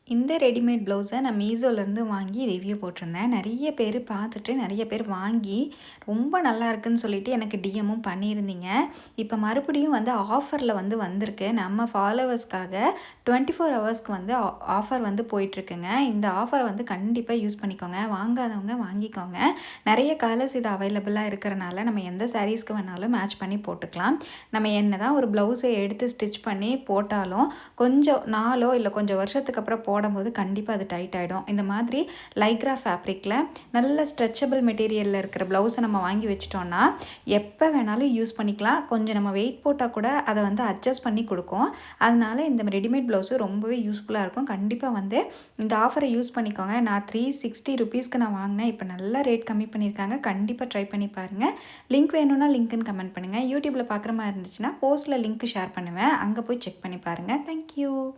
இந்த ரெடிமேட் ப்ளவுஸை நான் மீஷோலேருந்து வாங்கி ரிவ்யூ போட்டிருந்தேன். நிறைய பேர் பார்த்துட்டு நிறைய பேர் வாங்கி ரொம்ப நல்லா இருக்குன்னு சொல்லிட்டு எனக்கு டிஎம்மும் பண்ணியிருந்தீங்க. இப்போ மறுபடியும் வந்து ஆஃபரில் வந்திருக்கு. நம்ம ஃபாலோவர்ஸ்க்காக 24 ஹவர்ஸ்க்கு ஆஃபர் போயிட்டுருக்குங்க. இந்த ஆஃபரை கண்டிப்பாக யூஸ் பண்ணிக்கோங்க. வாங்காதவங்க வாங்கிக்கோங்க. நிறைய கலர்ஸ் இது அவைலபிளாக இருக்கிறனால நம்ம எந்த சாரீஸ்க்கு வேணாலும் மேட்ச் பண்ணி போட்டுக்கலாம். நம்ம என்ன தான் ஒரு ப்ளவுஸை எடுத்து ஸ்டிச் பண்ணி போட்டாலும் கொஞ்சம் நாளோ இல்லை கொஞ்சம் வருஷத்துக்கு அப்புறம் போடும்போது கண்டிப்பாக அது டைட் ஆகிடும். இந்த மாதிரி லைக்ரா ஃபேப்ரிக்கில் நல்ல ஸ்ட்ரெச்சபிள் மெட்டீரியலில் இருக்கிற ப்ளவுஸை நம்ம வாங்கி வச்சிட்டோன்னா எப்போ வேணாலும் யூஸ் பண்ணிக்கலாம். கொஞ்சம் நம்ம வெயிட் போட்டால் கூட அதை அட்ஜஸ்ட் பண்ணி கொடுக்கும். அதனால் இந்த ரெடிமேட் ப்ளவுஸு ரொம்பவே யூஸ்ஃபுல்லாக இருக்கும். கண்டிப்பாக இந்த ஆஃபரை யூஸ் பண்ணிக்கோங்க. நான் 360 ருபீஸ்க்கு நான் வாங்கினேன். இப்போ நல்ல ரேட் கம்மி பண்ணியிருக்காங்க. கண்டிப்பாக ட்ரை பண்ணி பாருங்கள். லிங்க் வேணும்னா லிங்க்குன்னு கமெண்ட் பண்ணுங்கள். யூடியூப்பில் பார்க்குற மாதிரி இருந்துச்சுன்னா போஸ்ட்டில் லிங்க் ஷேர் பண்ணுவேன். அங்கே போய் செக் பண்ணி பாருங்கள். தேங்க்யூ.